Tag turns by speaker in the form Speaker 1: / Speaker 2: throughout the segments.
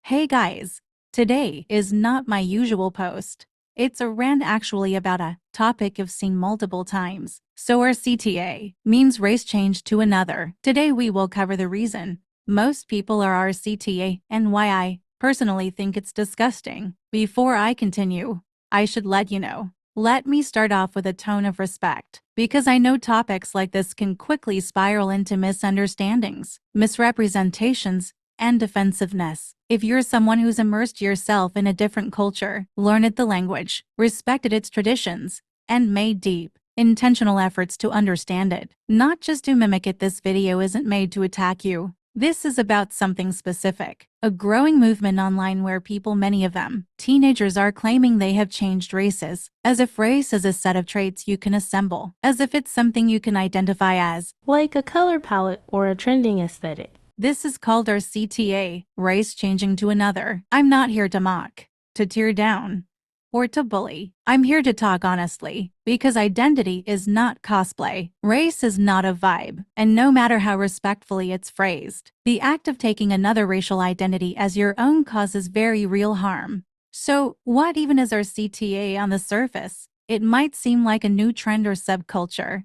Speaker 1: Hey guys, today is not my usual post. It's a rant actually about a topic I've seen multiple times. So RCTA means race change to another. Today we will cover the reason most people are RCTA and why I personally think it's disgusting. Before I continue, I should let you know. Let me start off with a tone of respect, because I know topics like this can quickly spiral into misunderstandings, misrepresentations, and defensiveness. If you're someone who's immersed yourself in a different culture, learned the language, respected its traditions, and made deep, intentional efforts to understand it, not just to mimic it, this video isn't made to attack you. This is about something specific. A growing movement online where people, many of them teenagers, are claiming they have changed races, as if race is a set of traits you can assemble, as if it's something you can identify as,
Speaker 2: like a color palette or a trending aesthetic.
Speaker 1: This is called our CTA, race changing to another. I'm not here to mock, to tear down, or to bully. I'm here to talk honestly, because identity is not cosplay. Race is not a vibe, and no matter how respectfully it's phrased, the act of taking another racial identity as your own causes very real harm. So, what even is our CTA on the surface? It might seem like a new trend or subculture.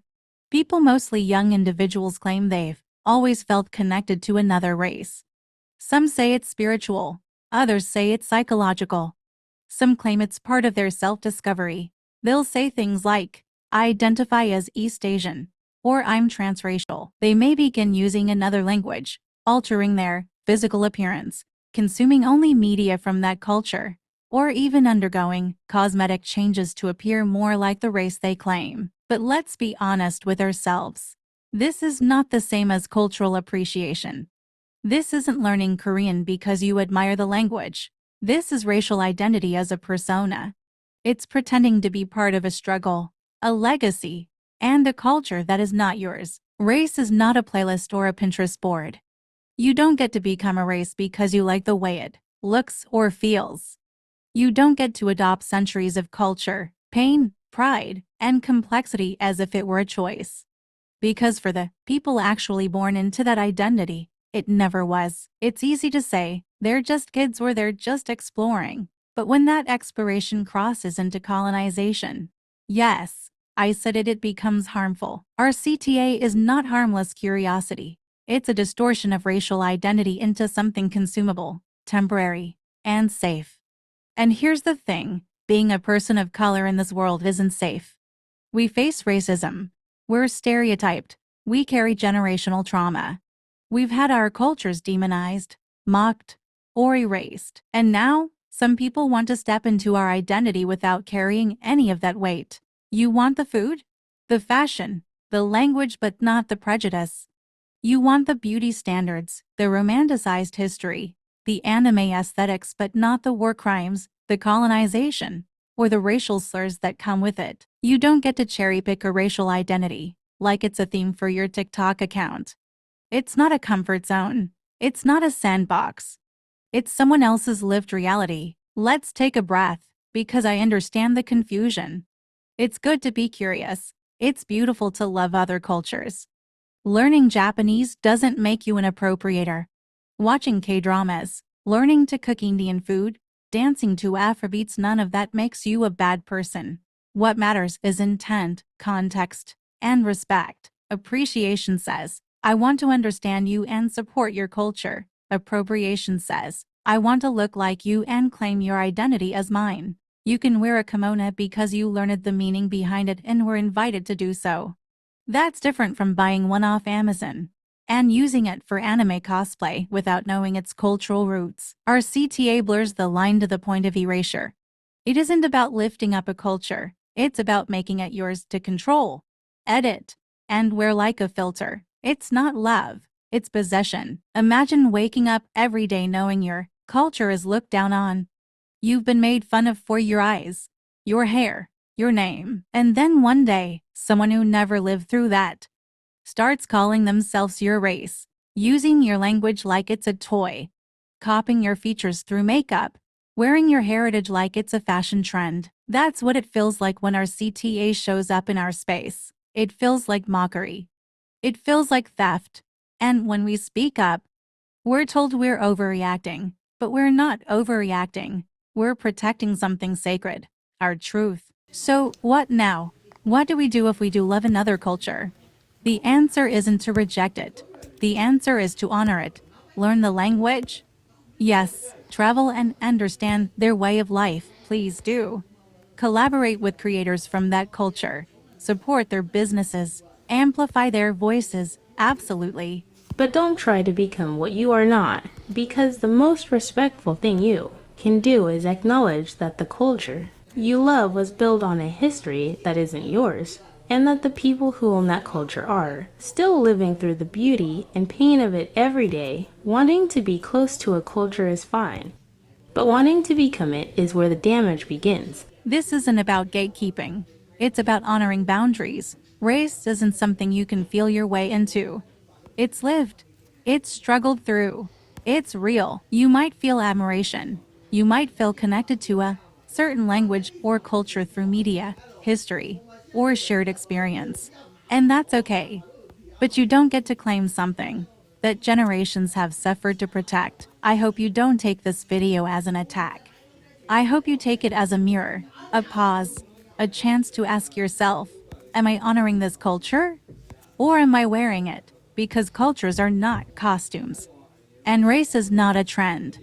Speaker 1: People, mostly young individuals, claim they've always felt connected to another race. Some say it's spiritual, others say it's psychological. Some claim it's part of their self-discovery. They'll say things like, I identify as East Asian, or I'm transracial. They may begin using another language, altering their physical appearance, consuming only media from that culture, or even undergoing cosmetic changes to appear more like the race they claim. But let's be honest with ourselves. This is not the same as cultural appreciation. This isn't learning Korean because you admire the language. This is racial identity as a persona. It's pretending to be part of a struggle, a legacy, and a culture that is not yours. Race is not a playlist or a Pinterest board. You don't get to become a race because you like the way it looks or feels. You don't get to adopt centuries of culture, pain, pride, and complexity as if it were a choice. Because for the people actually born into that identity, it never was. It's easy to say, they're just kids or they're just exploring. But when that exploration crosses into colonization, yes, I said it, it becomes harmful. Our CTA is not harmless curiosity. It's a distortion of racial identity into something consumable, temporary, and safe. And here's the thing, being a person of color in this world isn't safe. We face racism. We're stereotyped. We carry generational trauma. We've had our cultures demonized, mocked, or erased. And now, some people want to step into our identity without carrying any of that weight. You want the food, the fashion, the language, but not the prejudice. You want the beauty standards, the romanticized history, the anime aesthetics, but not the war crimes, the colonization, or the racial slurs that come with it. You don't get to cherry-pick a racial identity, like it's a theme for your TikTok account. It's not a comfort zone. It's not a sandbox. It's someone else's lived reality. Let's take a breath, because I understand the confusion. It's good to be curious. It's beautiful to love other cultures. Learning Japanese doesn't make you an appropriator. Watching K-dramas, learning to cook Indian food, dancing to Afrobeats, none of that makes you a bad person. What matters is intent, context, and respect. Appreciation says, I want to understand you and support your culture. Appropriation says, I want to look like you and claim your identity as mine. You can wear a kimono because you learned the meaning behind it and were invited to do so. That's different from buying one off Amazon and using it for anime cosplay without knowing its cultural roots. Our CTA blurs the line to the point of erasure. It isn't about lifting up a culture, it's about making it yours to control, edit, and wear like a filter. It's not love, it's possession. Imagine waking up every day knowing your culture is looked down on. You've been made fun of for your eyes, your hair, your name, and then one day, someone who never lived through that starts calling themselves your race, using your language like it's a toy, copying your features through makeup, wearing your heritage like it's a fashion trend. That's what it feels like when our CTA shows up in our space. It feels like mockery. It feels like theft. And when we speak up, we're told we're overreacting. But we're not overreacting. We're protecting something sacred, our truth. So, what now? What do we do if we do love another culture? The answer isn't to reject it. The answer is to honor it. Learn the language? Yes, travel and understand their way of life, please do. Collaborate with creators from that culture. Support their businesses. Amplify their voices, absolutely.
Speaker 2: But don't try to become what you are not, because the most respectful thing you can do is acknowledge that the culture you love was built on a history that isn't yours, and that the people who own that culture are still living through the beauty and pain of it every day. Wanting to be close to a culture is fine, but wanting to become it is where the damage begins.
Speaker 1: This isn't about gatekeeping. It's about honoring boundaries. Race isn't something you can feel your way into. It's lived. It's struggled through. It's real. You might feel admiration. You might feel connected to a certain language or culture through media, history, or shared experience. And that's okay. But you don't get to claim something that generations have suffered to protect. I hope you don't take this video as an attack. I hope you take it as a mirror, a pause, a chance to ask yourself, am I honoring this culture? Or am I wearing it? Because cultures are not costumes. And race is not a trend.